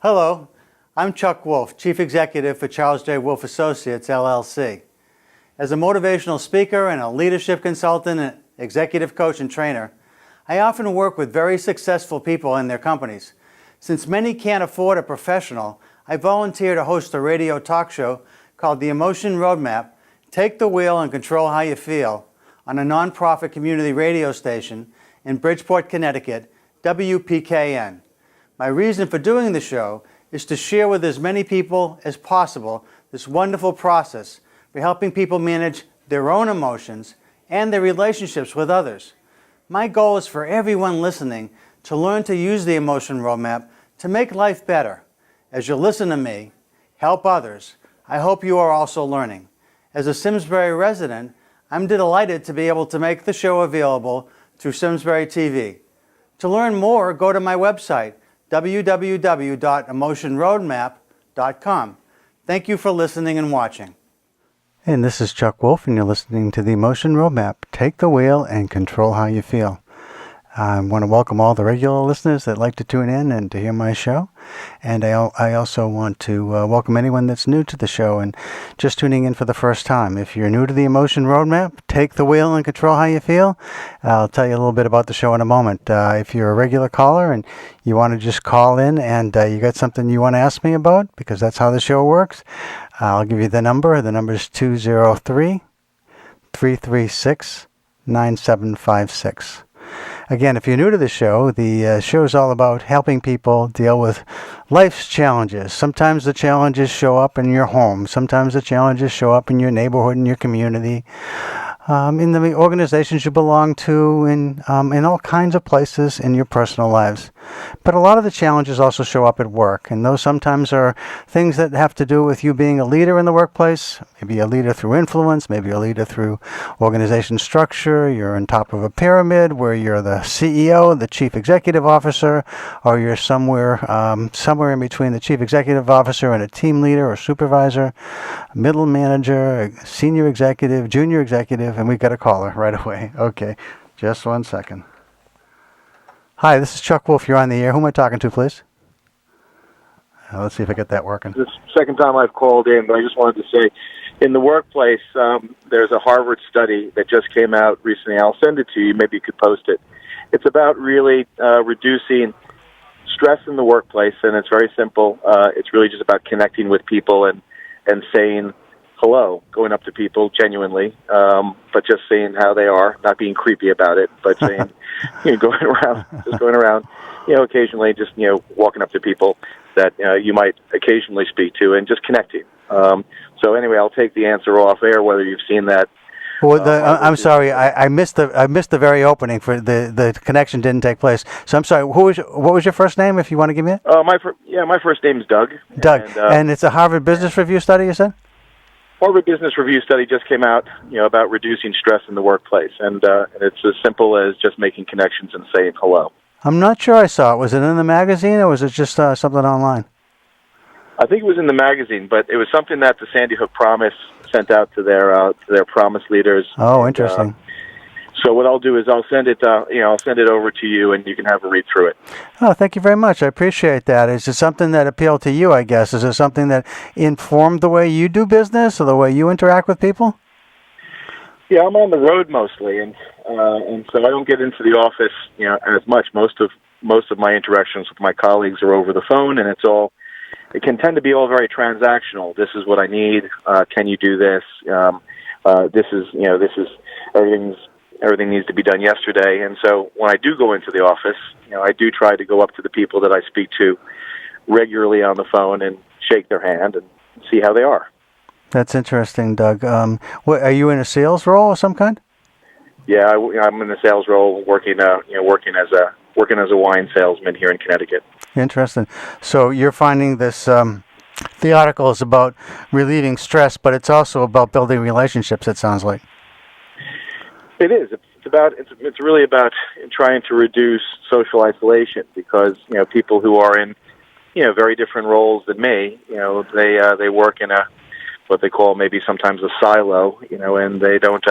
Hello, I'm Chuck Wolf, Chief Executive for Charles J. Wolf Associates, LLC. As a motivational speaker and a leadership consultant and executive coach and trainer, I often work with very successful people in their companies. Since many can't afford a professional, I volunteer to host a radio talk show called The Emotion Roadmap, Take the Wheel and Control How You Feel, on a nonprofit community radio station in Bridgeport, Connecticut, WPKN. My reason for doing the show is to share with as many people as possible this wonderful process for helping people manage their own emotions and their relationships with others. My goal is for everyone listening to learn to use the Emotion Roadmap to make life better. As you listen to me, help others, I hope you are also learning. As a Simsbury resident, I'm delighted to be able to make the show available through Simsbury TV. To learn more, go to my website, www.emotionroadmap.com. Thank you for listening and watching. And this is Chuck Wolf, and you're listening to the Emotion Roadmap. Take the wheel and control how you feel. I want to welcome all the regular listeners that like to tune in and to hear my show. And I also want to welcome anyone that's new to the show and just tuning in for the first time. If you're new to the Emotion Roadmap, take the wheel and control how you feel. I'll tell you a little bit about the show in a moment. If you're a regular caller and you want to just call in and you got something you want to ask me about, because that's how the show works, I'll give you the number. The number is 203-336-9756. Again, if you're new to the show is all about helping people deal with life's challenges. Sometimes the challenges show up in your home. Sometimes the challenges show up in your neighborhood, in your community, in the organizations you belong to, in all kinds of places in your personal lives. But a lot of the challenges also show up at work, and those sometimes are things that have to do with you being a leader in the workplace, maybe a leader through influence, maybe a leader through organization structure. You're on top of a pyramid where you're the CEO, the chief executive officer, or you're somewhere in between the chief executive officer and a team leader or supervisor, middle manager, a senior executive, junior executive, and we've got a caller right away. Okay, just 1 second. Hi, this is Chuck Wolf. You're on the air. Who am I talking to, please? Let's see if I get that working. This is the second time I've called in, but I just wanted to say, in the workplace, there's a Harvard study that just came out recently. I'll send it to you. Maybe you could post it. It's about really reducing stress in the workplace, and it's very simple. It's really just about connecting with people and saying hello, going up to people genuinely, but just saying how they are, not being creepy about it, but saying, going around, occasionally just, walking up to people that you might occasionally speak to and just connecting. So anyway, I'll take the answer off air, whether you've seen that. Well, I'm sorry, I missed the very opening. For the connection didn't take place. So I'm sorry. What was your first name, if you want to give me it? My first name is Doug. Doug, and it's a Harvard Business Review study, you said? Harvard Business Review study just came out, about reducing stress in the workplace, and it's as simple as just making connections and saying hello. I'm not sure I saw it. Was it in the magazine, or was it just something online? I think it was in the magazine, but it was something that the Sandy Hook Promise sent out to their Promise leaders. Oh, interesting. So what I'll do is I'll send it over to you, and you can have a read through it. Oh, thank you very much. I appreciate that. Is it something that appealed to you, I guess? Is it something that informed the way you do business or the way you interact with people? Yeah, I'm on the road mostly, and so I don't get into the office, as much. Most of my interactions with my colleagues are over the phone, and it can tend to be all very transactional. This is what I need. Can you do this? This is everything needs to be done yesterday. And so when I do go into the office, I do try to go up to the people that I speak to regularly on the phone and shake their hand and see how they are. That's interesting, Doug. Are you in a sales role of some kind? Yeah, I'm in a sales role, working as a wine salesman here in Connecticut. Interesting. So you're finding this. The article is about relieving stress, but it's also about building relationships. It sounds like. It is. It's really about trying to reduce social isolation, because people who are in very different roles than me, they work in what they call maybe sometimes a silo, and they don't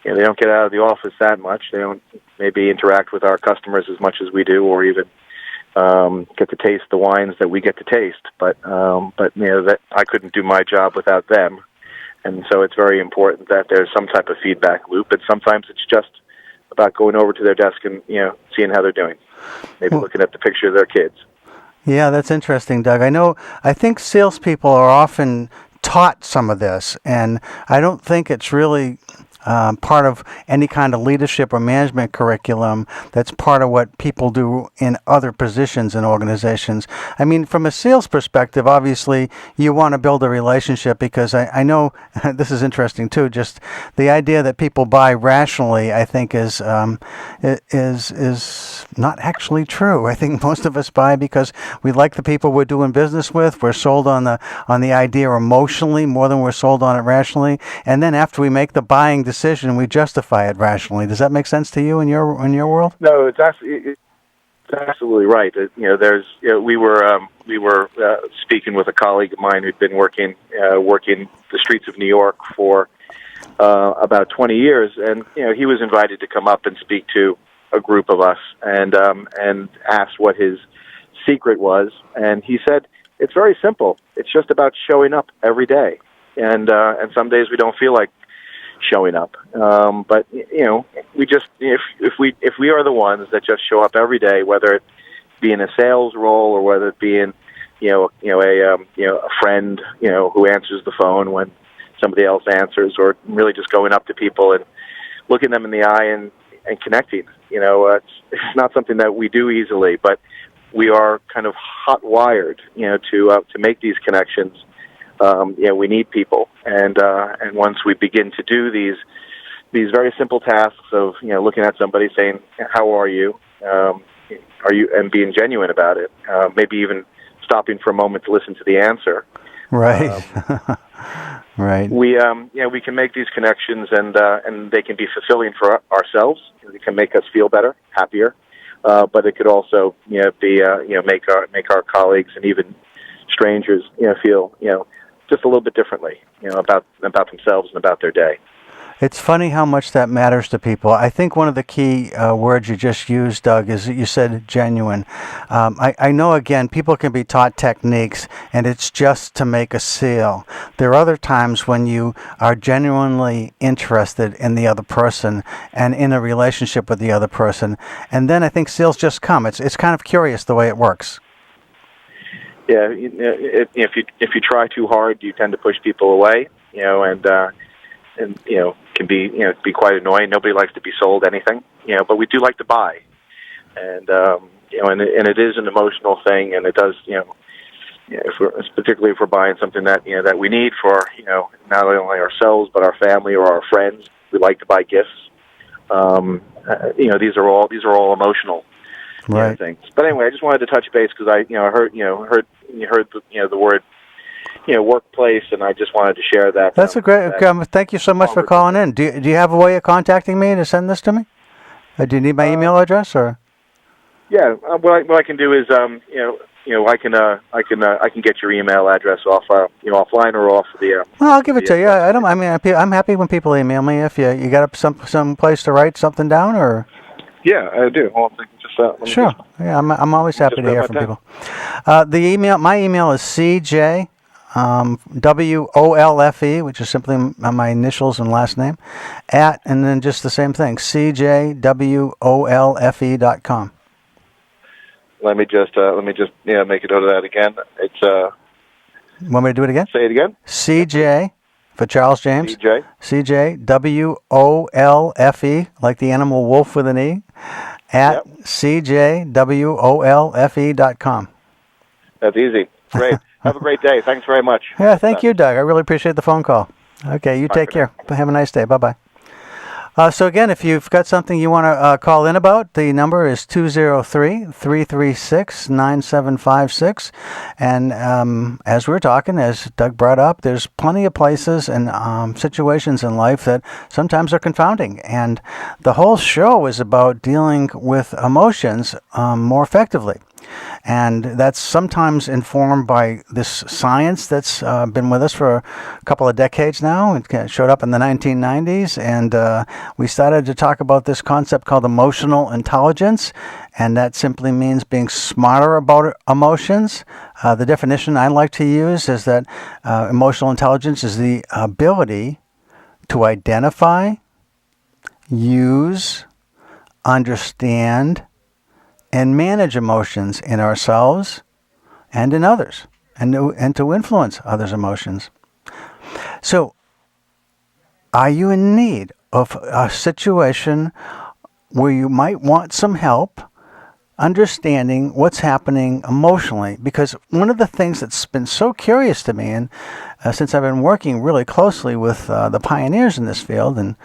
they don't get out of the office that much. They don't maybe interact with our customers as much as we do, or even get to taste the wines that we get to taste. But that I couldn't do my job without them. And so it's very important that there's some type of feedback loop. And sometimes it's just about going over to their desk and seeing how they're doing, maybe looking at the picture of their kids. Yeah, that's interesting, Doug. I think salespeople are often taught some of this, and I don't think it's really part of any kind of leadership or management curriculum that's part of what people do in other positions in organizations. I mean, from a sales perspective, obviously, you want to build a relationship because I know this is interesting too. Just the idea that people buy rationally, I think, is not actually true. I think most of us buy because we like the people we're doing business with. We're sold on the idea emotionally more than we're sold on it rationally. And then after we make the buying decision, we justify it rationally. Does that make sense to you in your world? No, it's absolutely right. We were speaking with a colleague of mine who'd been working the streets of New York for about 20 years, and he was invited to come up and speak to a group of us, and asked what his secret was, and he said it's very simple. It's just about showing up every day, and some days we don't feel like showing up, but we just if we are the ones that just show up every day, whether it be in a sales role or whether it be in a friend who answers the phone when somebody else answers, or really just going up to people and looking them in the eye and connecting. It's not something that we do easily, but we are kind of hot wired to make these connections. We need people, and once we begin to do these very simple tasks of looking at somebody, saying, "How are you?" And being genuine about it, maybe even stopping for a moment to listen to the answer. Right. Right. We can make these connections, and they can be fulfilling for ourselves. It can make us feel better, happier, but it could also be make our colleagues and even strangers feel just a little bit differently about themselves and about their day. It's funny how much that matters to people. I think one of the key words you just used, Doug, is that you said genuine. I know, again, people can be taught techniques, and it's just to make a sale. There are other times when you are genuinely interested in the other person and in a relationship with the other person. And then I think sales just come. It's kind of curious the way it works. Yeah, if you try too hard, you tend to push people away, and can be quite annoying. Nobody likes to be sold anything, but we do like to buy, and it is an emotional thing, and it does, particularly if we're buying something that that we need for not only ourselves but our family or our friends. We like to buy gifts. These are all emotional. Right. Things. But anyway, I just wanted to touch base because I heard the word workplace, and I just wanted to share that. That's a great. Thank you so much for calling in. Do you have a way of contacting me to send this to me? Do you need my email address or? Yeah. What I can do is I can get your email address off offline or off the. Well, I'll give it to you. I'm happy when people email me. If you got some place to write something down or. Yeah, I do. Well, sure. Yeah, I'm always happy to hear from people. My email is CJ WOLFE, which is simply my initials and last name, and then just the same thing, CJWOLFE.com. Let me just make a note of that again. It's Want me to do it again? Say it again. CJ for Charles James. CJ WOLFE, like the animal wolf with an E, at CJWOLFE.com. That's easy. Great. Have a great day. Thanks very much. Yeah, thank you, Doug. I really appreciate the phone call. Okay, you take care. Have a nice day. Bye-bye. So again, if you've got something you want to call in about, the number is 203-336-9756. And as we were talking, as Doug brought up, there's plenty of places and situations in life that sometimes are confounding. And the whole show is about dealing with emotions more effectively. And that's sometimes informed by this science that's been with us for a couple of decades now. It showed up in the 1990s, and we started to talk about this concept called emotional intelligence, and that simply means being smarter about emotions. The definition I like to use is that emotional intelligence is the ability to identify, use, understand, and manage emotions in ourselves and in others, and to influence others' emotions. So, are you in need of a situation where you might want some help understanding what's happening emotionally? Because one of the things that's been so curious to me, and since I've been working really closely with the pioneers in this field, and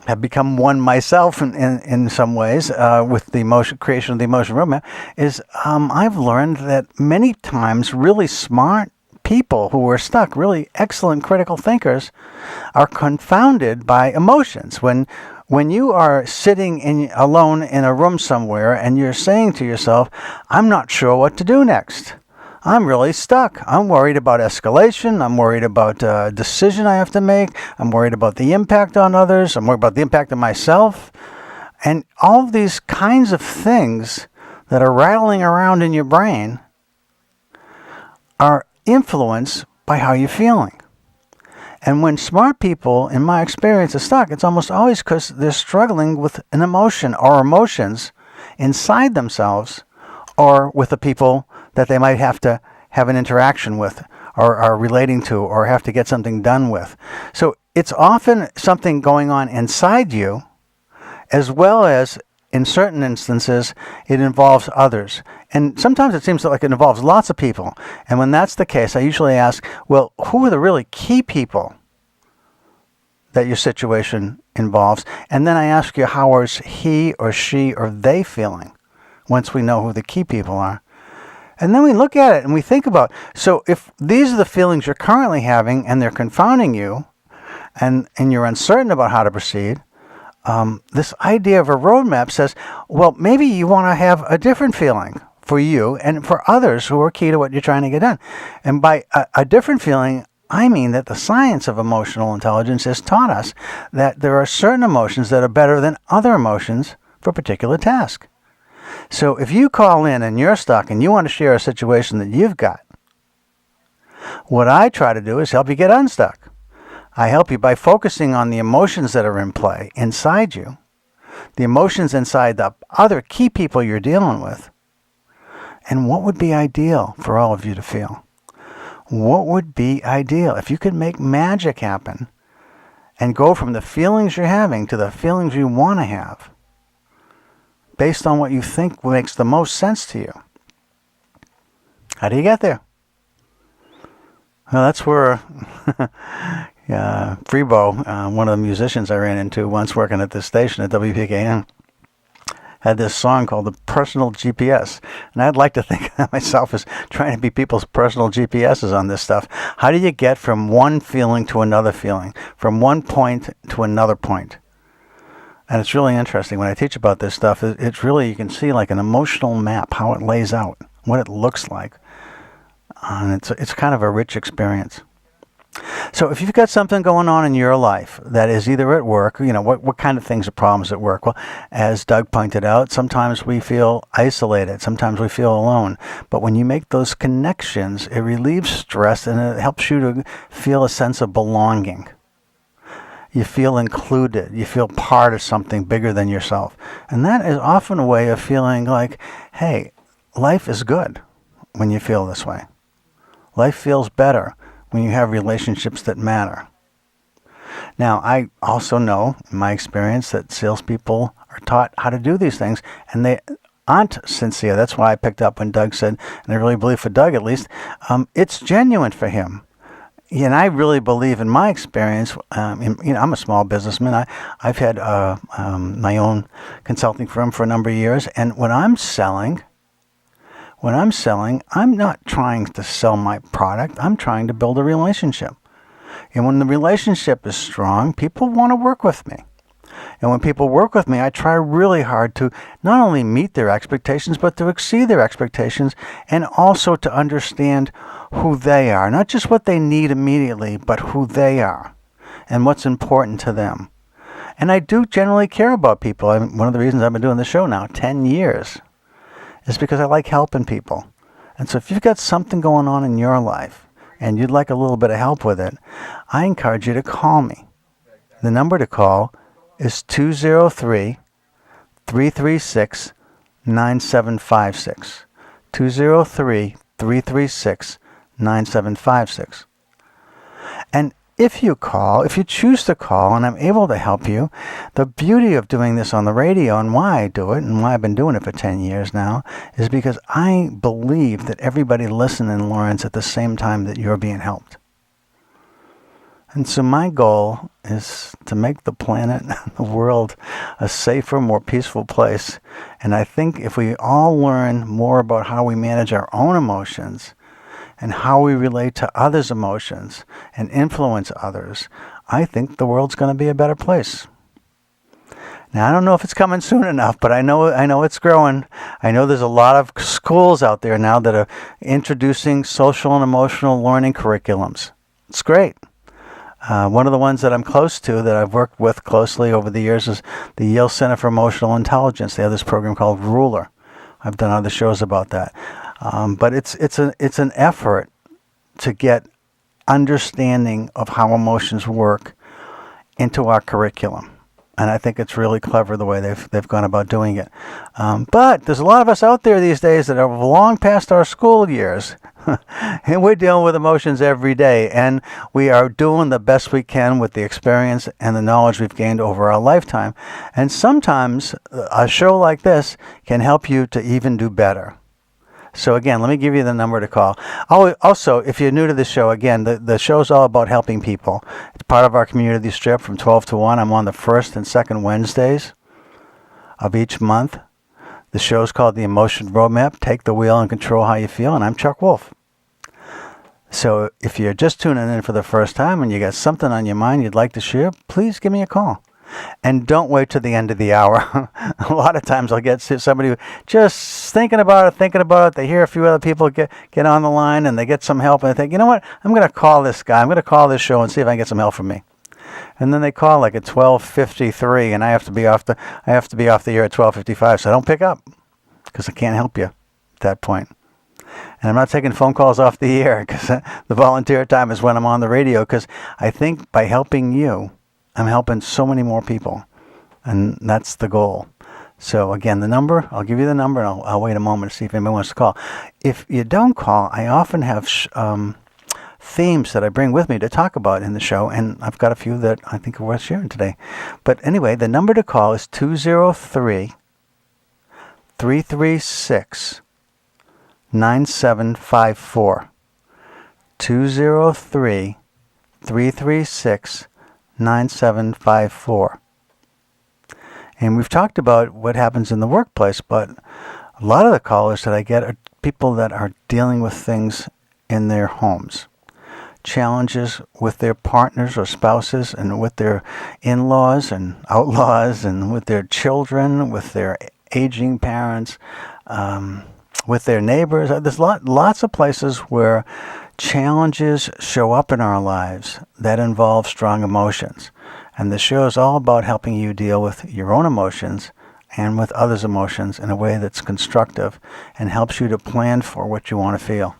have become one myself in some ways with the creation of the emotion roadmap, is I've learned that many times really smart people who are stuck, really excellent critical thinkers, are confounded by emotions. When you are sitting alone in a room somewhere and you're saying to yourself, I'm not sure what to do next. I'm really stuck. I'm worried about escalation. I'm worried about a decision I have to make. I'm worried about the impact on others. I'm worried about the impact on myself. And all of these kinds of things that are rattling around in your brain are influenced by how you're feeling. And when smart people, in my experience, are stuck, it's almost always because they're struggling with an emotion or emotions inside themselves, or with the people that they might have to have an interaction with, or are relating to, or have to get something done with. So it's often something going on inside you, as well as, in certain instances, it involves others. And sometimes it seems like it involves lots of people. And when that's the case, I usually ask, well, who are the really key people that your situation involves? And then I ask you, how is he or she or they feeling, once we know who the key people are? And then we look at it and we think about, so if these are the feelings you're currently having and they're confounding you, and you're uncertain about how to proceed, this idea of a roadmap says, well, maybe you want to have a different feeling for you and for others who are key to what you're trying to get done. And by a different feeling, I mean that the science of emotional intelligence has taught us that there are certain emotions that are better than other emotions for a particular task. So if you call in and you're stuck and you want to share a situation that you've got, what I try to do is help you get unstuck. I help you by focusing on the emotions that are in play inside you, the emotions inside the other key people you're dealing with, and what would be ideal for all of you to feel. What would be ideal if you could make magic happen and go from the feelings you're having to the feelings you want to have, based on what you think makes the most sense to you? How do you get there? Well, that's where Freebo, one of the musicians I ran into once working at this station at WPKN, had this song called The Personal GPS. And I'd like to think of myself as trying to be people's personal GPSs on this stuff. How do you get from one feeling to another feeling, from one point to another point? And it's really interesting. When I teach about this stuff, it's really, you can see like an emotional map, how it lays out, what it looks like. And it's kind of a rich experience. So if you've got something going on in your life that is either at work, what kind of things are problems at work? Well, as Doug pointed out, sometimes we feel isolated, sometimes we feel alone. But when you make those connections, it relieves stress and it helps you to feel a sense of belonging. You feel included. You feel part of something bigger than yourself. And that is often a way of feeling like, hey, life is good when you feel this way. Life feels better when you have relationships that matter. Now, I also know, in my experience, that salespeople are taught how to do these things, and they aren't sincere. That's why I picked up when Doug said, and I really believe for Doug at least, it's genuine for him. And I really believe, in my experience, I'm a small businessman. I've had my own consulting firm for a number of years, and when I'm selling, I'm not trying to sell my product. I'm trying to build a relationship. And when the relationship is strong, people want to work with me. And when people work with me, I try really hard to not only meet their expectations, but to exceed their expectations, and also to understand who they are. Not just what they need immediately, but who they are and what's important to them. And I do generally care about people. One of the reasons I've been doing this show now 10 years is because I like helping people. And so if you've got something going on in your life and you'd like a little bit of help with it, I encourage you to call me. The number to call is 203-336-9756. 203-336-9756. And if you choose to call and I'm able to help you, the beauty of doing this on the radio and why I do it and why I've been doing it for 10 years now is because I believe that everybody listens and learns at the same time that you're being helped. And so my goal is to make the planet, the world, a safer, more peaceful place. And I think if we all learn more about how we manage our own emotions and how we relate to others' emotions and influence others, I think the world's going to be a better place. Now, I don't know if it's coming soon enough, but I know it's growing. I know there's a lot of schools out there now that are introducing social and emotional learning curriculums. It's great. One of the ones that I'm close to, that I've worked with closely over the years, is the Yale Center for Emotional Intelligence. They have this program called Ruler. I've done other shows about that. But it's an effort to get understanding of how emotions work into our curriculum. And I think it's really clever the way they've gone about doing it. But there's a lot of us out there these days that are long past our school years. And we're dealing with emotions every day. And we are doing the best we can with the experience and the knowledge we've gained over our lifetime. And sometimes a show like this can help you to even do better. So again, let me give you the number to call. Also, if you're new to this show, again, the show's all about helping people. It's part of our community strip from 12 to 1. I'm on the first and second Wednesdays of each month. The show's called The Emotion Roadmap. Take the wheel and control how you feel. And I'm Chuck Wolf. So if you're just tuning in for the first time and you got something on your mind you'd like to share, please give me a call. And don't wait till the end of the hour. A lot of times I'll get somebody just thinking about it. They hear a few other people get on the line and they get some help and they think, you know what, I'm going to call this guy. I'm going to call this show and see if I can get some help from me. And then they call like at 12:53 and I have to be off the air at 12:55. So I don't pick up because I can't help you at that point. And I'm not taking phone calls off the air because the volunteer time is when I'm on the radio, because I think by helping you, I'm helping so many more people, and that's the goal. So again, the number, I'll give you the number, and I'll wait a moment to see if anybody wants to call. If you don't call, I often have themes that I bring with me to talk about in the show, and I've got a few that I think are worth sharing today. But anyway, the number to call is 203-336-9754. 203-336-9754. And we've talked about what happens in the workplace, but a lot of the callers that I get are people that are dealing with things in their homes. Challenges with their partners or spouses, and with their in-laws and outlaws, and with their children, with their aging parents, with their neighbors. There's lots of places where challenges show up in our lives that involve strong emotions. And the show is all about helping you deal with your own emotions and with others' emotions in a way that's constructive and helps you to plan for what you want to feel.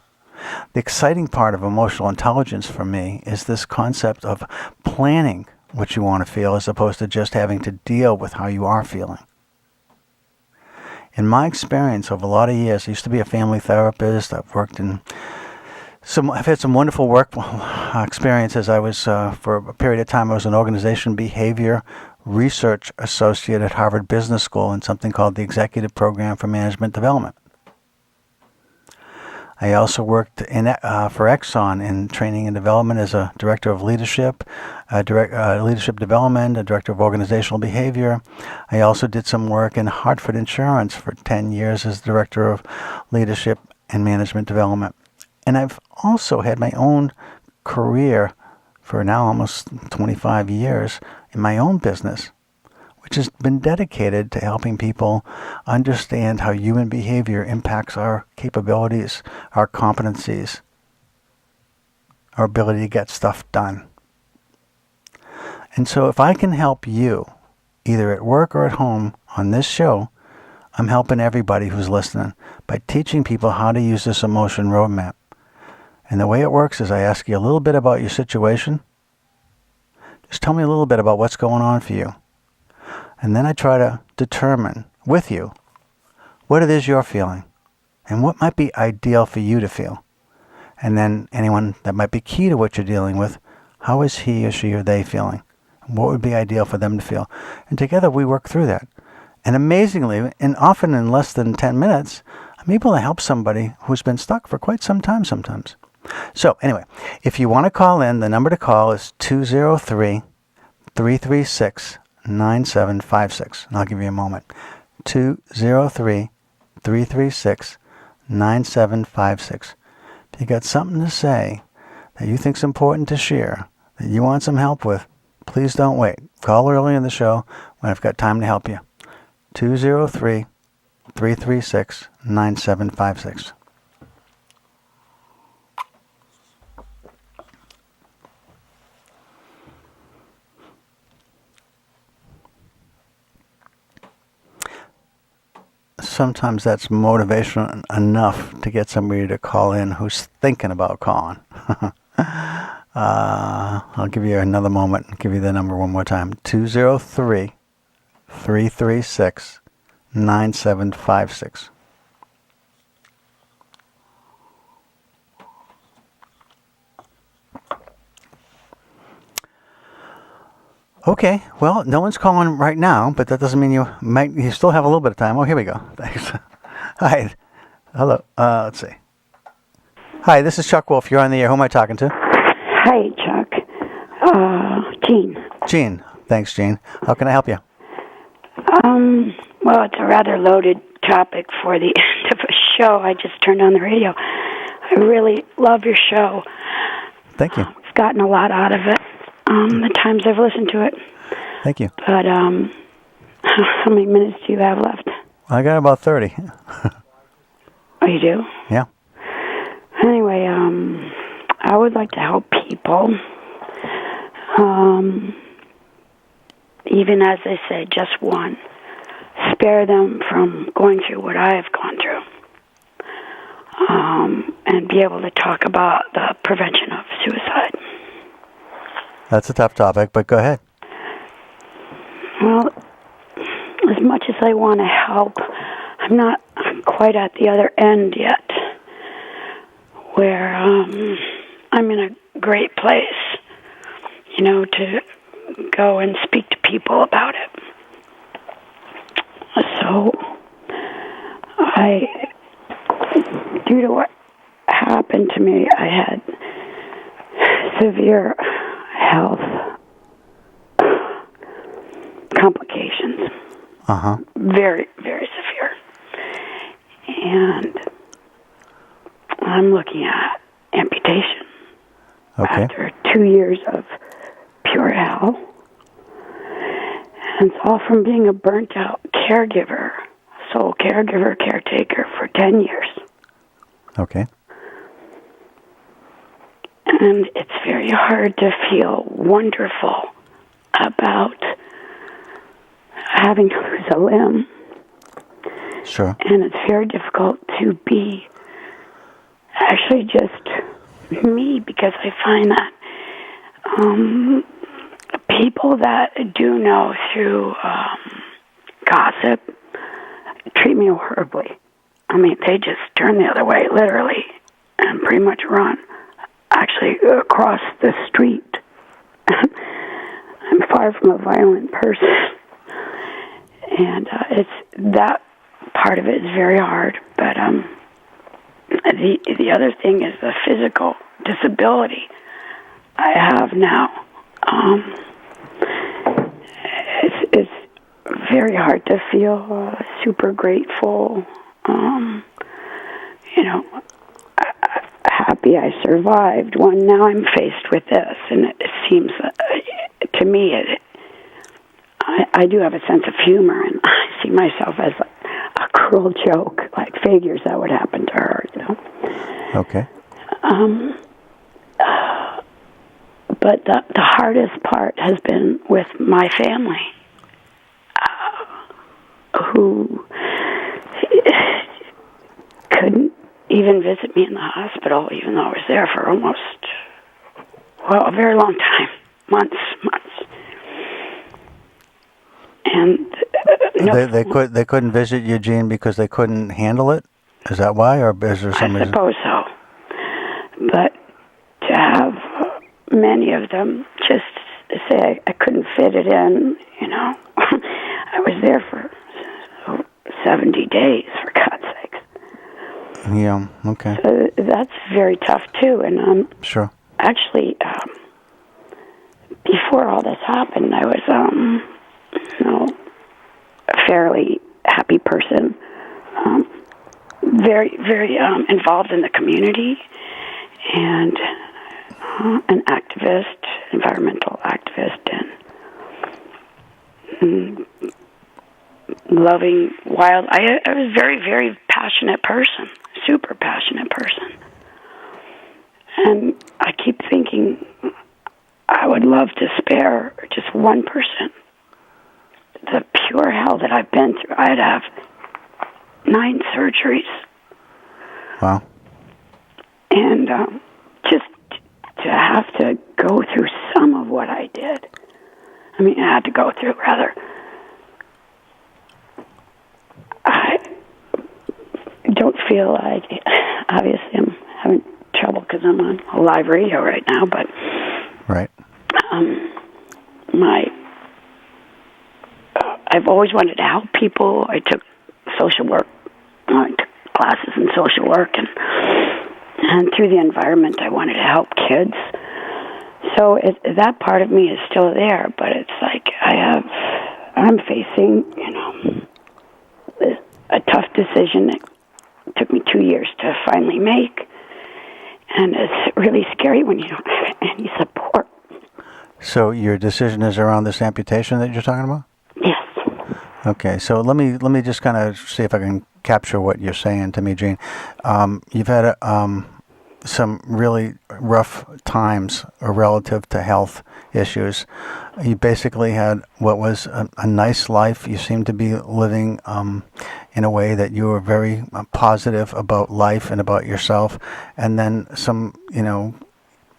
The exciting part of emotional intelligence for me is this concept of planning what you want to feel as opposed to just having to deal with how you are feeling. In my experience over a lot of years, I used to be a family therapist. I've had some wonderful work experiences. I was, for a period of time, I was an organization behavior research associate at Harvard Business School in something called the Executive Program for Management Development. I also worked for Exxon in training and development as a director of leadership, leadership development, a director of organizational behavior. I also did some work in Hartford Insurance for 10 years as director of leadership and management development. And I've also had my own career for now almost 25 years in my own business, which has been dedicated to helping people understand how human behavior impacts our capabilities, our competencies, our ability to get stuff done. And so if I can help you, either at work or at home on this show, I'm helping everybody who's listening by teaching people how to use this emotion roadmap. And the way it works is I ask you a little bit about your situation. Just tell me a little bit about what's going on for you. And then I try to determine with you what it is you're feeling and what might be ideal for you to feel. And then anyone that might be key to what you're dealing with, how is he or she or they feeling? What would be ideal for them to feel? And together we work through that. And amazingly, and often in less than 10 minutes, I'm able to help somebody who's been stuck for quite some time sometimes. So anyway, if you want to call in, the number to call is 203-336-9756. And I'll give you a moment. 203-336-9756. If you got something to say that you think's important to share, that you want some help with, please don't wait. Call early in the show when I've got time to help you. 203-336-9756. Sometimes that's motivational enough to get somebody to call in who's thinking about calling. I'll give you another moment and give you the number one more time. 203-336-9756. Okay, well, no one's calling right now, but that doesn't mean you still have a little bit of time. Oh, here we go. Thanks. Hi. Hello. Let's see. Hi, this is Chuck Wolf. You're on the air. Who am I talking to? Hi, Chuck. Jean. Jean. Thanks, Jean. How can I help you? Well, it's a rather loaded topic for the end of a show. I just turned on the radio. I really love your show. Thank you. I've gotten a lot out of it. The times I've listened to it. Thank you. But how many minutes do you have left? I got about 30. Oh, you do? Yeah. Anyway, I would like to help people. Even as they say, just one. Spare them from going through what I have gone through. And be able to talk about the prevention of suicide. That's a tough topic, but go ahead. Well, as much as I want to help, I'm not quite at the other end yet, where I'm in a great place, to go and speak to people about it. So, due to what happened to me, I had severe health complications. Uh-huh. Very, very severe. And I'm looking at amputation. Okay. After 2 years of pure hell. And it's all from being a burnt-out caregiver, sole caregiver, caretaker for 10 years. Okay. And it's very hard to feel wonderful about having to lose a limb. Sure. And it's very difficult to be actually just me, because I find that people that do know through gossip treat me horribly. I mean, they just turn the other way, literally, and pretty much run. Actually, across the street. I'm far from a violent person. And it's that part of it is very hard. But the other thing is the physical disability I have now. It's very hard to feel super grateful. Happy I survived. When now I'm faced with this, and it seems to me I do have a sense of humor, and I see myself as a cruel joke, like figures that would happen to her, you know. Okay. But the hardest part has been with my family, who couldn't even visit me in the hospital, even though I was there for almost, a very long time, months. And they couldn't visit Eugene because they couldn't handle it? Is that why, or is there some I reason? suppose so. But to have many of them just say I couldn't fit it in, you know. I was there for 70 days, for God's sakes. Yeah, okay. So that's very tough, too. And sure. Actually, before all this happened, I was, a fairly happy person, very, very involved in the community, and an activist, environmental activist, and loving wild. I was a very, very passionate person, super passionate person. And I keep thinking I would love to spare just one person. The pure hell that I've been through. I'd have 9 surgeries. Wow. And just to have to go through some of what I did. I mean, I had to go through, rather. I don't feel like, obviously I'm having trouble because I'm on a live radio right now, but right. I've always wanted to help people. I took social work, I took classes in social work, and through the environment, I wanted to help kids. So that part of me is still there, but it's like I'm facing, a tough decision that took me 2 years to finally make, and it's really scary when you don't have any support. So your decision is around this amputation that you're talking about? Yes. Okay, so let me just kind of see if I can capture what you're saying to me, Gene. You've had some really rough times relative to health issues. You basically had what was a nice life. You seemed to be living in a way that you were very positive about life and about yourself. And then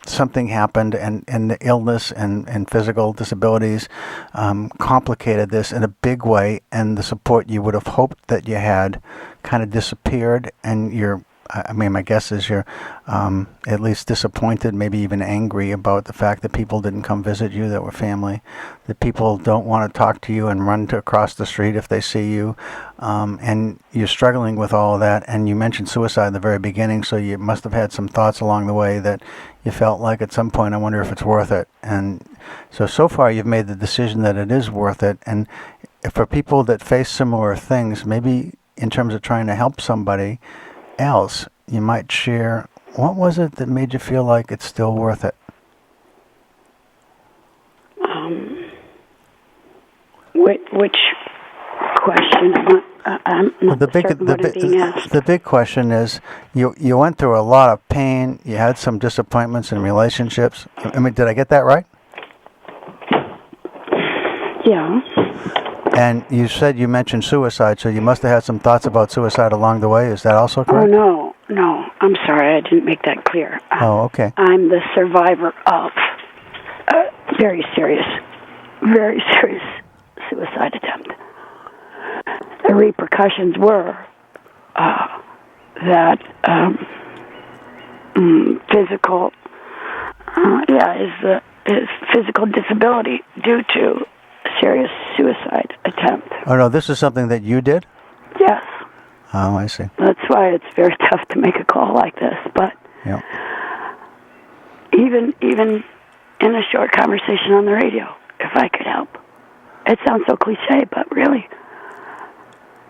something happened, and the illness and physical disabilities complicated this in a big way, and the support you would have hoped that you had kind of disappeared, and my guess is you're at least disappointed, maybe even angry about the fact that people didn't come visit you that were family, that people don't want to talk to you and run across the street if they see you, and you're struggling with all of that. And you mentioned suicide in the very beginning, so you must have had some thoughts along the way that you felt like at some point, I wonder if it's worth it. And so far you've made the decision that it is worth it. And for people that face similar things, maybe in terms of trying to help somebody else, you might share, what was it that made you feel like it's still worth it? Which question? I'm not certain what I'm being asked. The big question is, you went through a lot of pain, you had some disappointments in relationships. I mean, did I get that right? Yeah. And you said you mentioned suicide, so you must have had some thoughts about suicide along the way. Is that also correct? Oh, no. I'm sorry, I didn't make that clear. Oh, okay. I'm the survivor of a very serious suicide attempt. The repercussions were that physical, is physical disability due to a serious suicide attempt. Oh, no, this is something that you did? Yes. Oh, I see. That's why it's very tough to make a call like this. But yeah. Even in a short conversation on the radio, if I could help. It sounds so cliche, but really,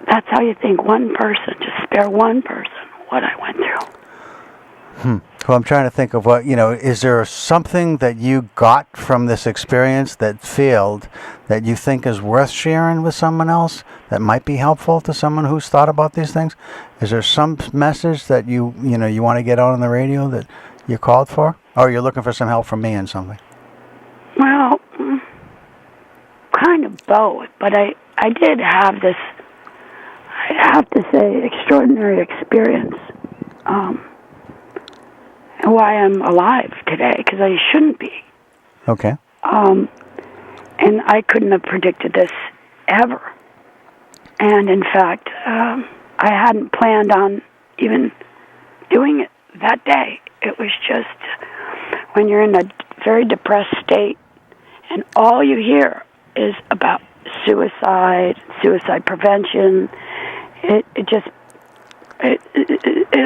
that's how you think. One person, just spare one person what I went through. Well, I'm trying to think of what, is there something that you got from this experience that failed that you think is worth sharing with someone else that might be helpful to someone who's thought about these things? Is there some message that you want to get out on the radio that you called for? Or you're looking for some help from me in something? Well, kind of both, but I did have this, I have to say, extraordinary experience. Why I'm alive today, because I shouldn't be. Okay. And I couldn't have predicted this ever. And in fact, I hadn't planned on even doing it that day. It was just when you're in a very depressed state and all you hear is about suicide prevention, it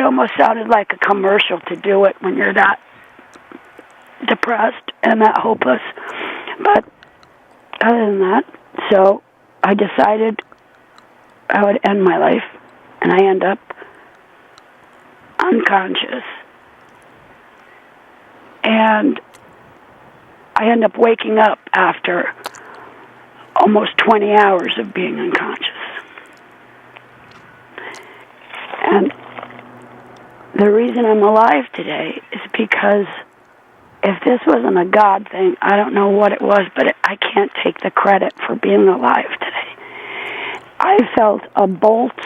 almost sounded like a commercial to do it when you're that depressed and that hopeless. But other than that, so I decided I would end my life, and I end up unconscious. And I end up waking up after almost 20 hours of being unconscious. And the reason I'm alive today is because if this wasn't a God thing, I don't know what it was, but I can't take the credit for being alive today. I felt a bolt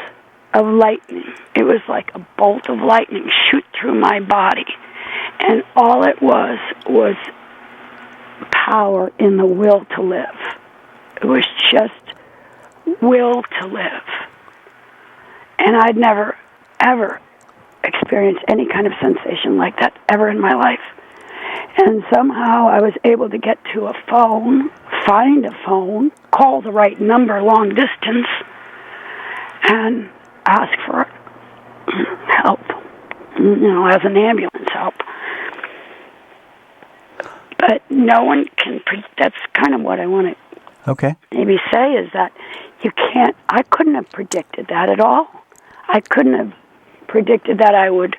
of lightning. It was like a bolt of lightning shoot through my body. And all it was power in the will to live. It was just will to live. And I'd never, ever experienced any kind of sensation like that ever in my life. And somehow I was able to get to a phone, find a phone, call the right number long distance, and ask for help, as an ambulance help. But no one can, that's kind of what I want to maybe say, is that I couldn't have predicted that at all. I couldn't have predicted that I would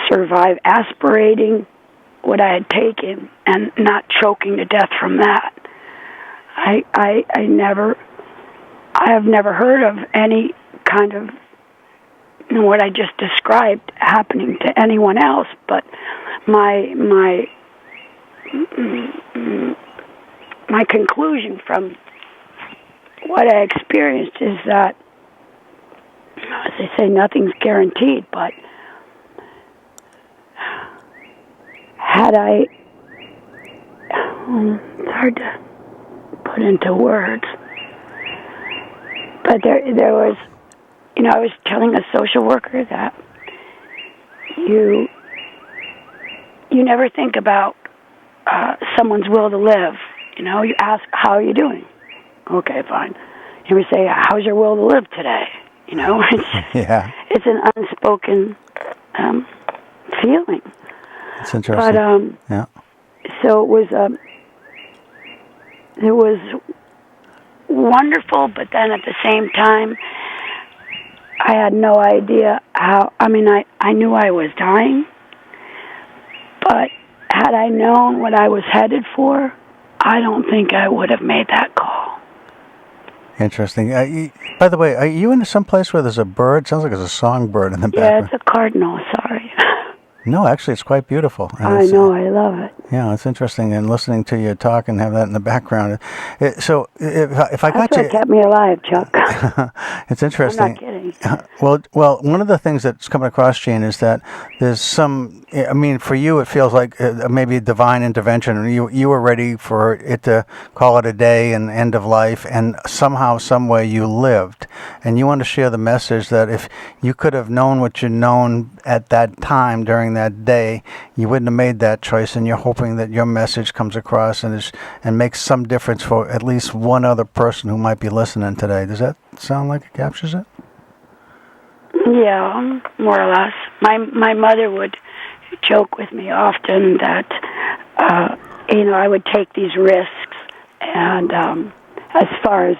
survive aspirating what I had taken and not choking to death from that. I have never heard of any kind of what I just described happening to anyone else, but my conclusion from what I experienced is that, as they say, nothing's guaranteed, but had I, it's hard to put into words, but there was, I was telling a social worker that you never think about someone's will to live. You ask, how are you doing? Okay, fine. And we say, how's your will to live today? It's an unspoken feeling. It's interesting. But so it was wonderful, but then at the same time, I had no idea how. I knew I was dying, but had I known what I was headed for, I don't think I would have made that call. Interesting. By the way, are you in some place where there's a bird? Sounds like there's a songbird in the background. Yeah, it's a cardinal. Sorry. No, actually, it's quite beautiful. I know, I love it. Yeah, it's interesting, and listening to you talk and have that in the background. So, if I got you, what kept me alive, Chuck. It's interesting. I'm not kidding. Well, one of the things that's coming across, Gene, is that there's some. For you, it feels like maybe a divine intervention, and you were ready for it to call it a day and end of life, and somehow, some way, you lived, and you want to share the message that if you could have known what you known at that time during that day, you wouldn't have made that choice, and you're hoping that your message comes across and makes some difference for at least one other person who might be listening today. Does that sound like it captures it? Yeah, more or less. My mother would joke with me often that I would take these risks, and as far as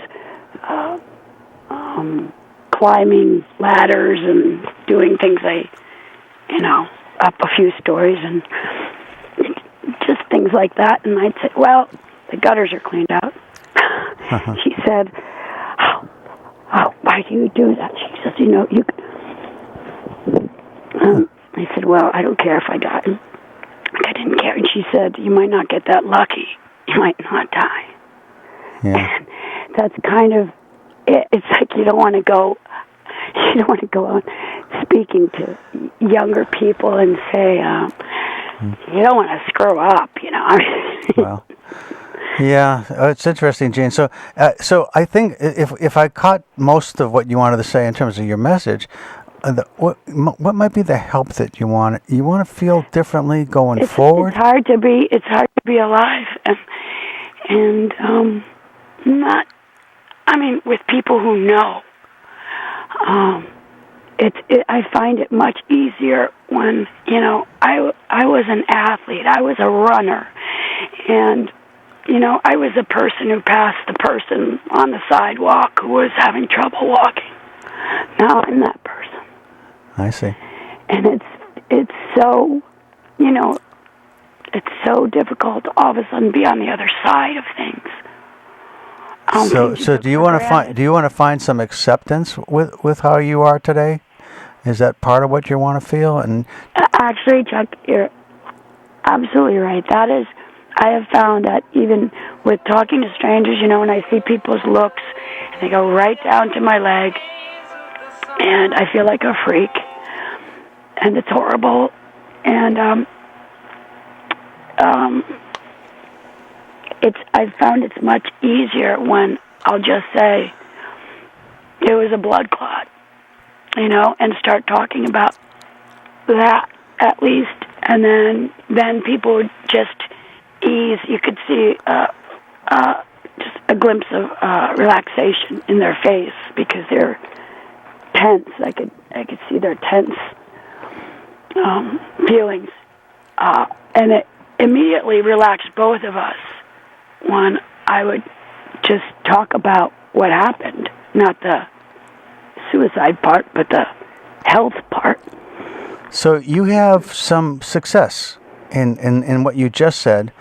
climbing ladders and doing things I up a few stories and just things like that. And I'd say, well, the gutters are cleaned out. She said, oh, why do you do that? She says, you. I said, well, I don't care if I die. I didn't care. And she said, you might not get that lucky. You might not die. Yeah. And that's kind of it. It's like you don't want to go on speaking to younger people and say, you don't want to screw up, Well, yeah, it's interesting, Gene. So I think if I caught most of what you wanted to say in terms of your message, what might be the help that you want? You want to feel differently going forward? It's hard to be alive, and not. I mean, with people who know. I find it much easier when I was an athlete. I was a runner, and I was a person who passed the person on the sidewalk who was having trouble walking. Now I'm that person. I see. And it's so it's so difficult to all of a sudden be on the other side of things. So do you want to find some acceptance with how you are today? Is that part of what you want to feel? And actually, Chuck, you're absolutely right. That is, I have found that even with talking to strangers, when I see people's looks, and they go right down to my leg, and I feel like a freak, and it's horrible, and I've found it's much easier when I'll just say it was a blood clot, and start talking about that at least, and then people would just ease. You could see just a glimpse of relaxation in their face because they're tense. I could see their tense feelings, and it immediately relaxed both of us when I would just talk about what happened, not the suicide part, but the health part. so you have some success in what you just said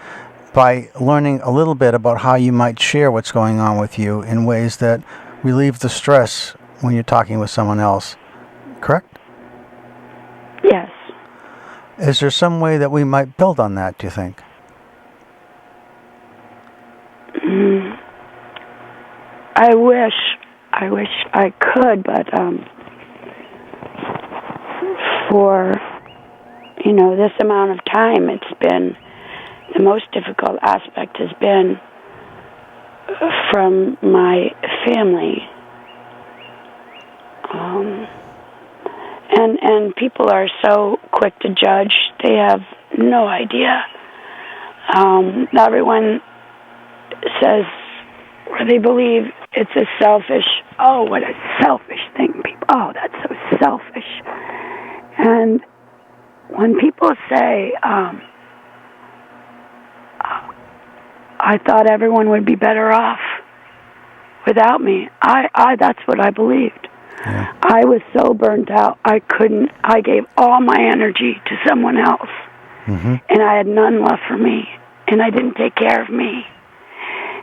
by learning a little bit about how you might share what's going on with you in ways that relieve the stress when you're talking with someone else. Correct? Yes. Is there some way that we might build on that, do you think? I wish I could, but for this amount of time, it's been the most difficult aspect has been from my family, and people are so quick to judge. They have no idea. Everyone says, or they believe it's a selfish, what a selfish thing. People, that's so selfish. And when people say, I thought everyone would be better off without me, that's what I believed. Yeah. I was so burnt out, I gave all my energy to someone else. Mm-hmm. And I had none left for me. And I didn't take care of me.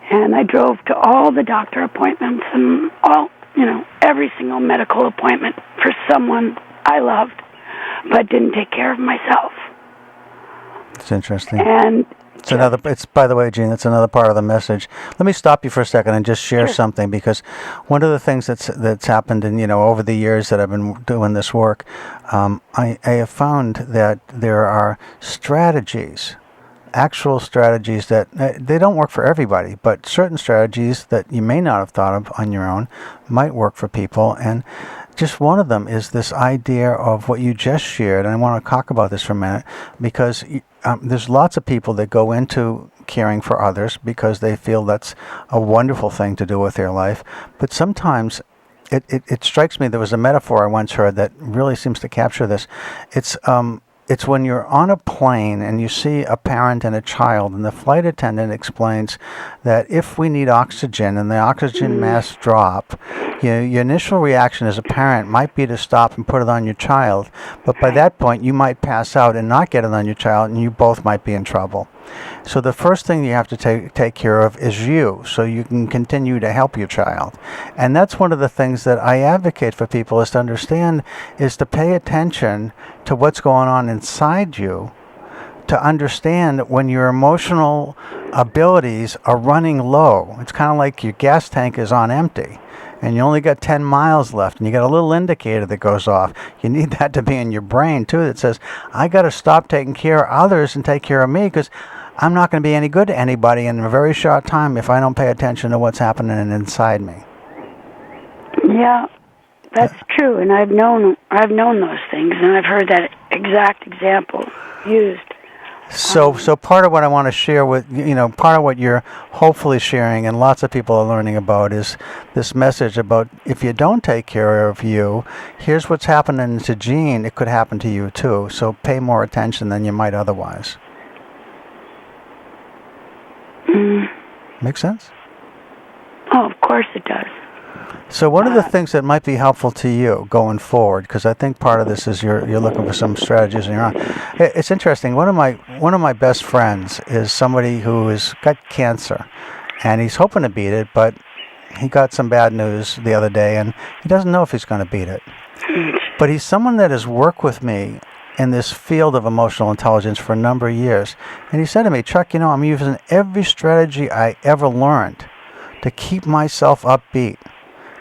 And I drove to all the doctor appointments and every single medical appointment for someone I loved, but didn't take care of myself. It's interesting. And by the way, Gene, that's another part of the message. Let me stop you for a second and just share something, because one of the things that's happened over the years that I've been doing this work, I have found that there are strategies, actual strategies that they don't work for everybody, but certain strategies that you may not have thought of on your own might work for people. And just one of them is this idea of what you just shared. And I want to talk about this for a minute, because there's lots of people that go into caring for others because they feel that's a wonderful thing to do with their life. But sometimes it strikes me, there was a metaphor I once heard that really seems to capture this. It's it's when you're on a plane and you see a parent and a child, and the flight attendant explains that if we need oxygen and the oxygen masks drop, your initial reaction as a parent might be to stop and put it on your child, but by that point you might pass out and not get it on your child, and you both might be in trouble. So the first thing you have to take care of is you, so you can continue to help your child. And that's one of the things that I advocate for people is to understand, is to pay attention to what's going on inside you, to understand when your emotional abilities are running low. It's kind of like your gas tank is on empty and you only got 10 miles left, and you got a little indicator that goes off. You need that to be in your brain too, that says, I got to stop taking care of others and take care of me, because I'm not going to be any good to anybody in a very short time if I don't pay attention to what's happening inside me. Yeah, that's true, and I've known those things, and I've heard that exact example used. So part of what I want to share with, part of what you're hopefully sharing and lots of people are learning about is this message about, if you don't take care of you, here's what's happening to Gene, it could happen to you too. So pay more attention than you might otherwise. Make sense? Oh, of course it does. So one of the things that might be helpful to you going forward, because I think part of this is you're looking for some strategies on your own. It's interesting. One of my best friends is somebody who has got cancer, and he's hoping to beat it, but he got some bad news the other day, and he doesn't know if he's going to beat it. But he's someone that has worked with me in this field of emotional intelligence for a number of years, and he said to me, Chuck, I'm using every strategy I ever learned to keep myself upbeat,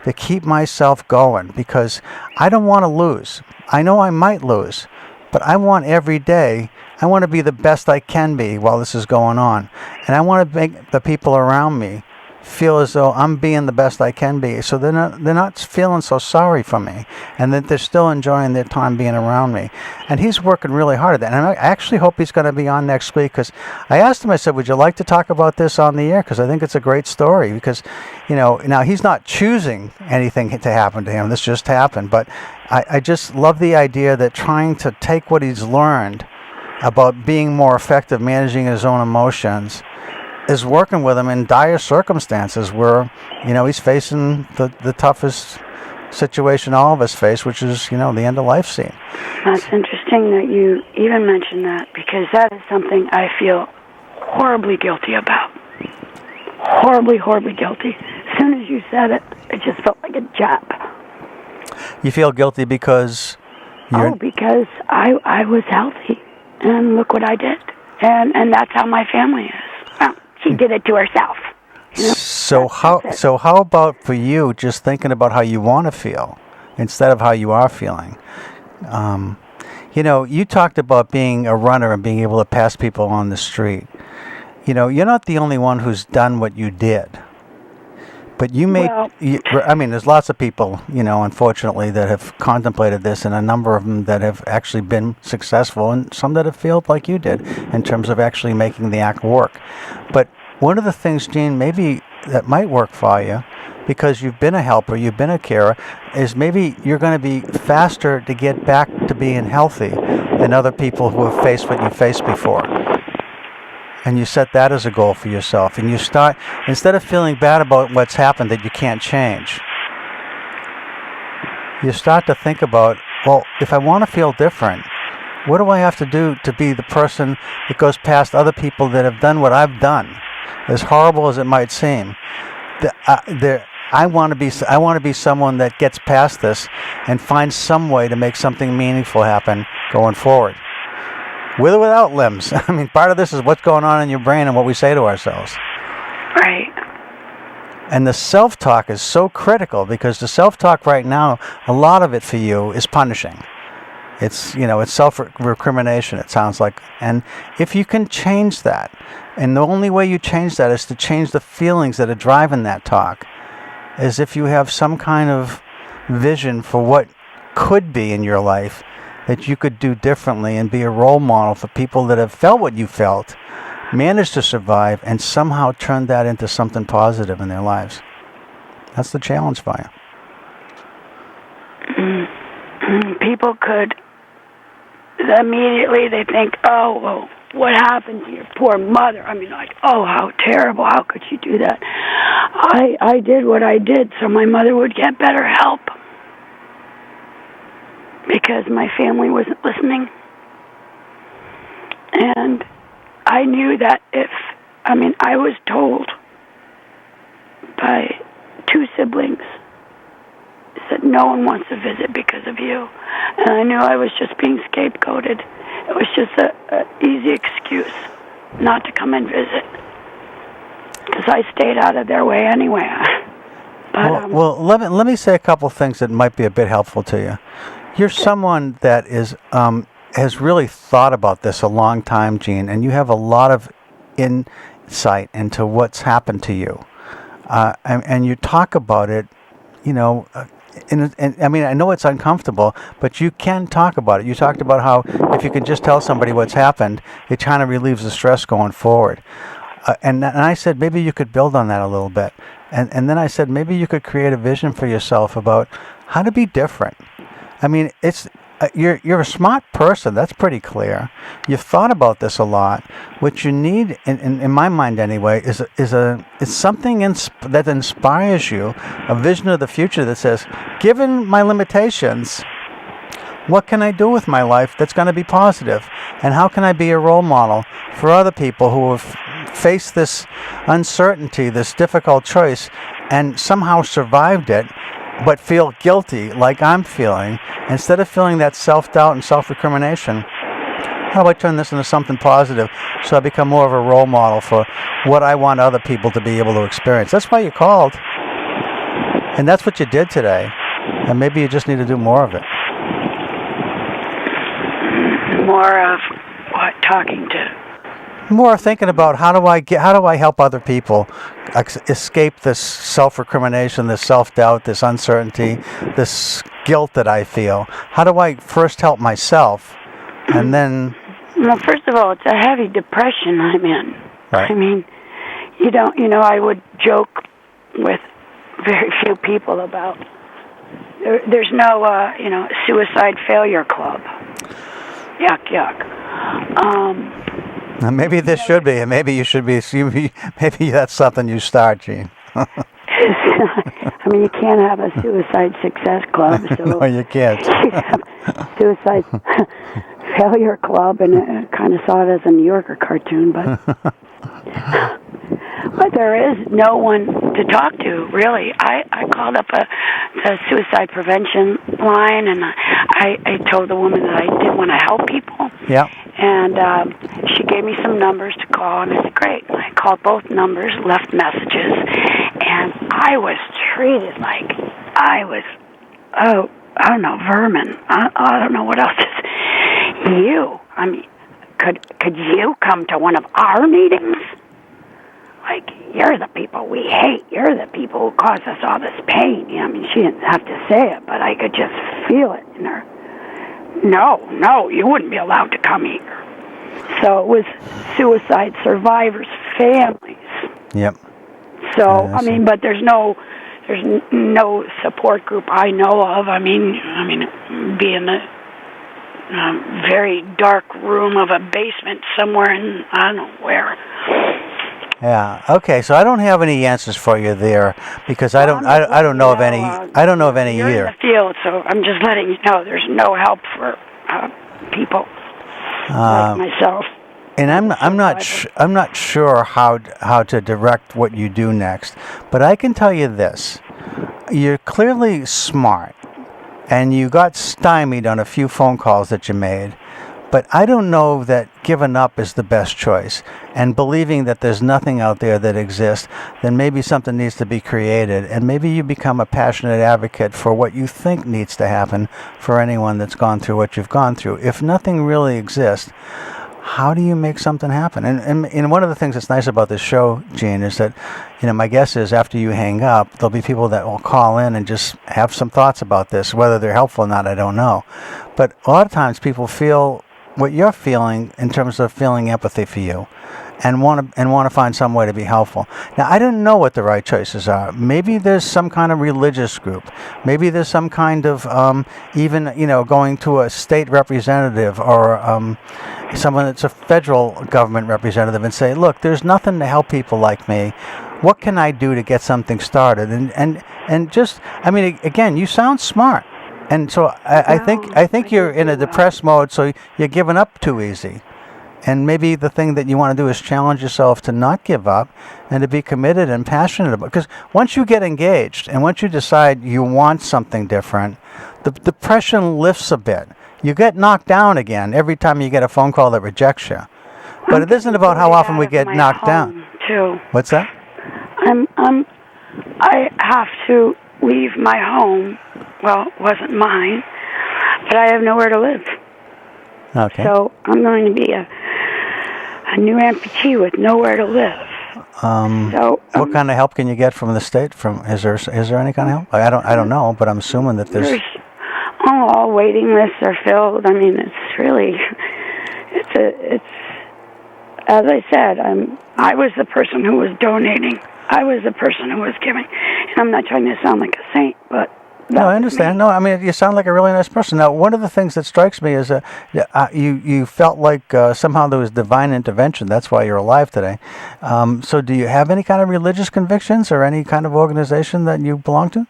to keep myself going, because I don't want to lose. I know I might lose, but I want every day, I want to be the best I can be while this is going on. And I want to make the people around me feel as though I'm being the best I can be, so they're not feeling so sorry for me, and that they're still enjoying their time being around me. And he's working really hard at that, and I actually hope he's going to be on next week, because I asked him, I said, would you like to talk about this on the air, because I think it's a great story, because now he's not choosing anything to happen to him, this just happened, but I just love the idea that trying to take what he's learned about being more effective managing his own emotions is working with him in dire circumstances where, he's facing the toughest situation all of us face, which is, the end of life scene. That's interesting that you even mentioned that, because that is something I feel horribly guilty about. Horribly, horribly guilty. As soon as you said it, it just felt like a jab. You feel guilty because because I was healthy, and look what I did. And that's how my family is. She did it to herself. So how about for you, just thinking about how you want to feel instead of how you are feeling? You talked about being a runner and being able to pass people on the street. You're not the only one who's done what you did. But there's lots of people, unfortunately, that have contemplated this, and a number of them that have actually been successful, and some that have failed like you did in terms of actually making the act work. But one of the things, Gene, maybe that might work for you, because you've been a helper, you've been a carer, is maybe you're going to be faster to get back to being healthy than other people who have faced what you faced before. And you set that as a goal for yourself. And you start, instead of feeling bad about what's happened that you can't change, you start to think about, well, if I want to feel different, what do I have to do to be the person that goes past other people that have done what I've done? As horrible as it might seem, I want to be someone that gets past this and finds some way to make something meaningful happen going forward. With or without limbs. I mean, part of this is what's going on in your brain and what we say to ourselves. Right. And the self-talk is so critical, because the self-talk right now, a lot of it for you is punishing. It's, it's self-recrimination, it sounds like. And if you can change that, and the only way you change that is to change the feelings that are driving that talk, is if you have some kind of vision for what could be in your life that you could do differently, and be a role model for people that have felt what you felt, managed to survive, and somehow turned that into something positive in their lives. That's the challenge for you. People could immediately they think, oh, well, what happened to your poor mother? I mean, like, oh, how terrible. How could you do that? I did what I did so my mother would get better help because my family wasn't listening. And I knew that I was told by 2 siblings that no one wants to visit because of you. And I knew I was just being scapegoated. It was just an easy excuse not to come and visit because I stayed out of their way anyway. But, well, let me say a couple things that might be a bit helpful to you. You're someone that is has really thought about this a long time, Jean, and you have a lot of insight into what's happened to you. And you talk about it, and I mean, I know it's uncomfortable, but you can talk about it. You talked about how if you can just tell somebody what's happened, it kind of relieves the stress going forward. And I said, maybe you could build on that a little bit. And then I said, maybe you could create a vision for yourself about how to be different. I mean, you're a smart person. That's pretty clear. You've thought about this a lot. What you need, in my mind anyway, is something that inspires you, a vision of the future that says, given my limitations, what can I do with my life that's going to be positive? And how can I be a role model for other people who have faced this uncertainty, this difficult choice, and somehow survived it, but feel guilty like I'm feeling? Instead of feeling that self-doubt and self-recrimination, how do I turn this into something positive so I become more of a role model for what I want other people to be able to experience? That's why you called. And that's what you did today. And maybe you just need to do more of it. More of what? Talking to? More thinking about how do I help other people escape this self-recrimination, this self-doubt, this uncertainty, this guilt that I feel. How do I first help myself, and then? Well, first of all, it's a heavy depression I'm in. Right. I mean, I would joke with very few people about there's no, suicide failure club. Yuck, yuck. Maybe this should be, and maybe you should be. Maybe that's something you start, Gene. I mean, you can't have a suicide success club. So no, you can't. You have suicide failure club, and I kind of saw it as a New Yorker cartoon, but there is no one to talk to, really. I called up the suicide prevention line, and I told the woman that I did want to help people. Yeah. And she gave me some numbers to call, and I said, great. I called both numbers, left messages, and I was treated like I was, I don't know, vermin. I don't know what else is. You, I mean, could you come to one of our meetings? Like, you're the people we hate. You're the people who cause us all this pain. I mean, she didn't have to say it, but I could just feel it in her. No, you wouldn't be allowed to come here. So it was suicide survivors' families. Yep. So, I mean, but there's no support group I know of. I mean, be in a very dark room of a basement somewhere in, I don't know where. Yeah. Okay. So I don't have any answers for you there because I don't know of any. I don't know of any you're either. In the field, so I'm just letting you know there's no help for people like myself. And I'm not sure how to direct what you do next, but I can tell you this: you're clearly smart, and you got stymied on a few phone calls that you made. But I don't know that giving up is the best choice, and believing that there's nothing out there that exists, then maybe something needs to be created, and maybe you become a passionate advocate for what you think needs to happen for anyone that's gone through what you've gone through. If nothing really exists, how do you make something happen? And one of the things that's nice about this show, Gene, is that, my guess is after you hang up, there'll be people that will call in and just have some thoughts about this. Whether they're helpful or not, I don't know. But a lot of times people feel what you're feeling in terms of feeling empathy for you. and want to find some way to be helpful. Now, I don't know what the right choices are. Maybe there's some kind of religious group. Maybe there's some kind of even going to a state representative or someone that's a federal government representative and say, look, there's nothing to help people like me. What can I do to get something started? And just, I mean, again, you sound smart. And so I think you're in a depressed mode, so you're giving up too easy. And maybe the thing that you want to do is challenge yourself to not give up and to be committed and passionate about it. Because once you get engaged and once you decide you want something different, the depression lifts a bit. You get knocked down again every time you get a phone call that rejects you. But it isn't about how often we get knocked down. Too. What's that? I have to leave my home. Well, it wasn't mine, but I have nowhere to live. Okay. So I'm going to be a new amputee with nowhere to live. What kind of help can you get from the state? Is there any kind of help? I don't know, but I'm assuming that there's. All waiting lists are filled. I mean, it's really, it's as I said, I was the person who was donating. I was the person who was giving. And I'm not trying to sound like a saint, but no, I understand. No, I mean, you sound like a really nice person. Now, one of the things that strikes me is you felt like somehow there was divine intervention. That's why you're alive today. So do you have any kind of religious convictions or any kind of organization that you belong to?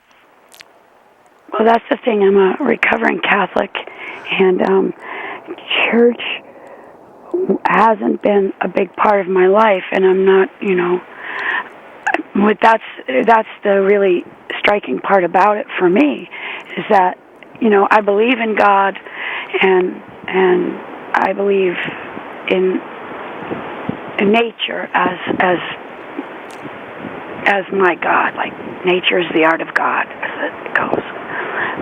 Well, that's the thing. I'm a recovering Catholic, and church hasn't been a big part of my life, and I'm not, that's the really striking part about it for me, is that, I believe in God, and I believe in nature as my God. Like, nature is the art of God, as it goes.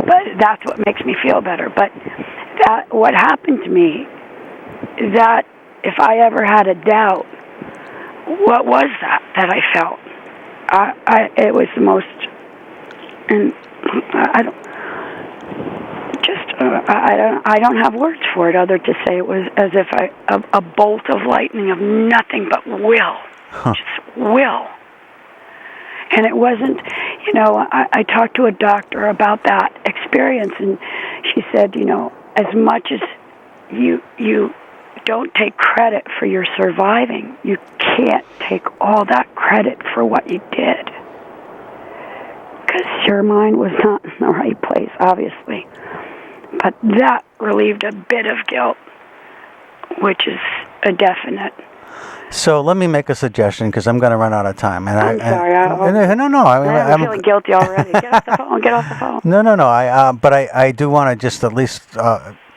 But that's what makes me feel better. But what happened to me, that if I ever had a doubt, what was that I felt? It was the most, and I don't have words for it other to say it was as if a bolt of lightning of nothing but will, just will. And it wasn't, I talked to a doctor about that experience, and she said, as much as you don't take credit for your surviving, you can't take all that credit for what you did. Because your mind was not in the right place, obviously. But that relieved a bit of guilt, which is a definite. So let me make a suggestion, because I'm going to run out of time. And I'm sorry. I'm feeling guilty already. Get off the phone. Get off the phone. No. But I do want to just at least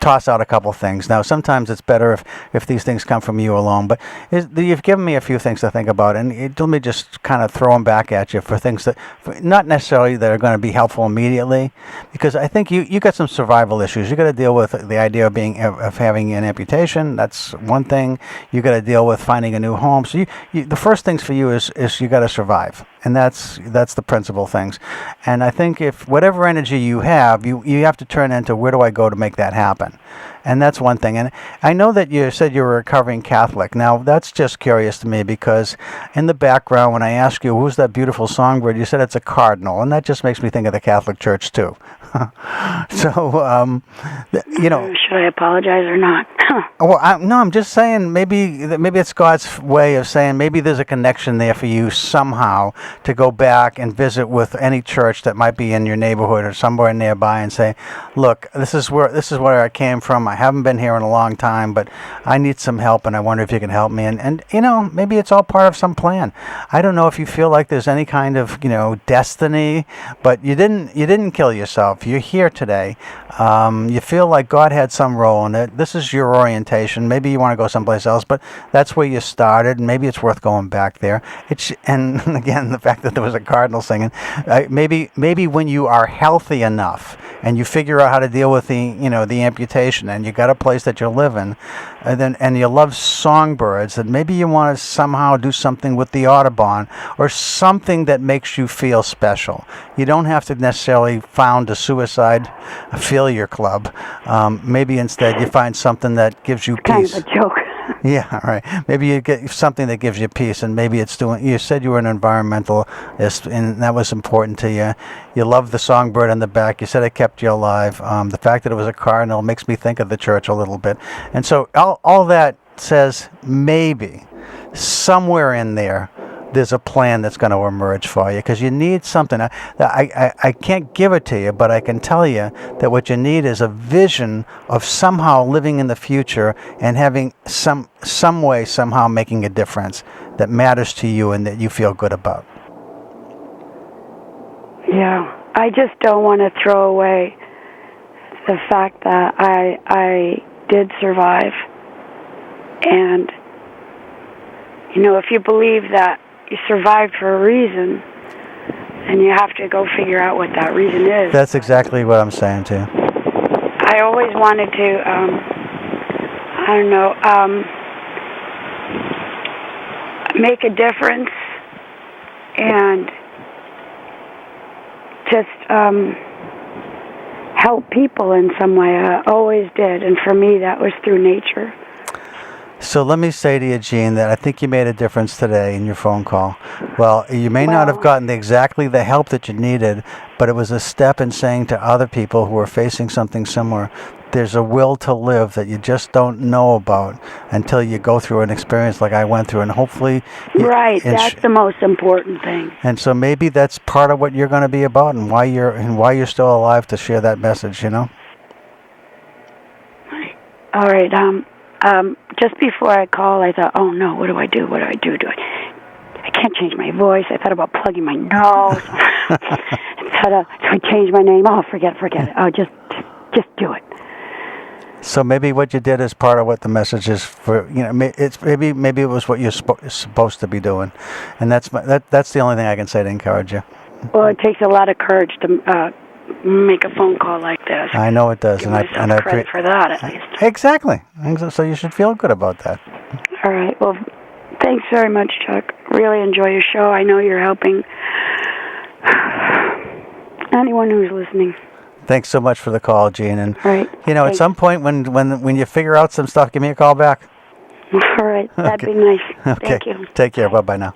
toss out a couple things. Now, sometimes it's better if these things come from you alone. But you've given me a few things to think about, and let me just kind of throw them back at you for things that, not necessarily that are going to be helpful immediately, because I think you got some survival issues. You got to deal with the idea of having an amputation. That's one thing. You got to deal with finding a new home. So the first things for you is you got to survive. And that's the principal things. And I think if whatever energy you have, you have to turn into, where do I go to make that happen? And that's one thing. And I know that you said you were a recovering Catholic. Now, that's just curious to me, because in the background, when I ask you, who's that beautiful songbird, you said it's a cardinal. And that just makes me think of the Catholic Church, too. So, should I apologize or not? Well, I'm just saying maybe it's God's way of saying maybe there's a connection there for you somehow to go back and visit with any church that might be in your neighborhood or somewhere nearby and say, look, this is where I came from. I haven't been here in a long time, but I need some help, and I wonder if you can help me. And maybe it's all part of some plan. I don't know if you feel like there's any kind of destiny, but you didn't kill yourself. You're here today. You feel like God had some role in it. This is your orientation. Maybe you want to go someplace else, but that's where you started. Maybe it's worth going back there. And again, the fact that there was a cardinal singing. Maybe when you are healthy enough and you figure out how to deal with the amputation, and you got a place that you live in, and you love songbirds, and maybe you want to somehow do something with the Audubon or something that makes you feel special. You don't have to necessarily found a suicide failure club. Maybe instead you find something that gives you peace. Kind of a joke. Yeah, all right. Maybe you get something that gives you peace, and maybe it's doing. You said you were an environmentalist, and that was important to you. You love the songbird in the back. You said it kept you alive. The fact that it was a cardinal makes me think of the church a little bit, and so all that says maybe somewhere in there's a plan that's going to emerge for you, because you need something. I can't give it to you, but I can tell you that what you need is a vision of somehow living in the future and having some way, somehow making a difference that matters to you and that you feel good about. Yeah, I just don't want to throw away the fact that I did survive. And, if you believe that you survived for a reason, and you have to go figure out what that reason is. That's exactly what I'm saying to you. I always wanted to, make a difference and just help people in some way. I always did, and for me that was through nature. So let me say to you, Jean, that I think you made a difference today in your phone call. Well, you may not have gotten exactly the help that you needed, but it was a step in saying to other people who are facing something similar, there's a will to live that you just don't know about until you go through an experience like I went through, and hopefully... Right, that's the most important thing. And so maybe that's part of what you're going to be about, and why you're still alive to share that message, All right, just before I call, I thought, oh no, what do I do? I can't change my voice. I thought about plugging my nose. Do I change my name? Oh, forget it. Oh, just do it. So maybe what you did is part of what the message is for. It's maybe it was what you're supposed to be doing, and that's the only thing I can say to encourage you. Well, it takes a lot of courage to make a phone call like this. I know it does, Give myself credit for that, at least. Exactly. So you should feel good about that. All right. Well, thanks very much, Chuck. Really enjoy your show. I know you're helping anyone who's listening. Thanks so much for the call, Jean. And right. At some point when you figure out some stuff, give me a call back. All right. That'd be nice. Okay. Thank you. Take care. Bye-bye now.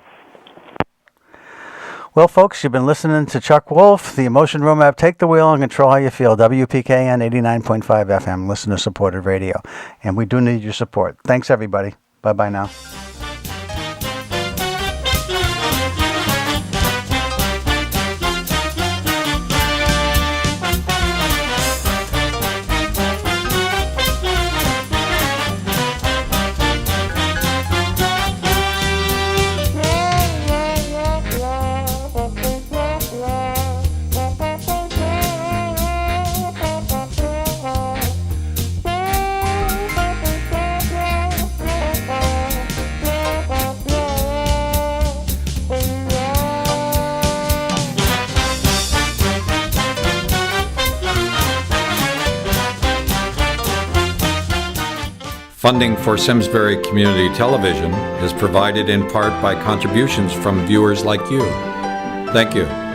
Well, folks, you've been listening to Chuck Wolf, the Emotion Room app. Take the wheel and control how you feel. WPKN 89.5 FM, listener-supported radio. And we do need your support. Thanks, everybody. Bye-bye now. Funding for Simsbury Community Television is provided in part by contributions from viewers like you. Thank you.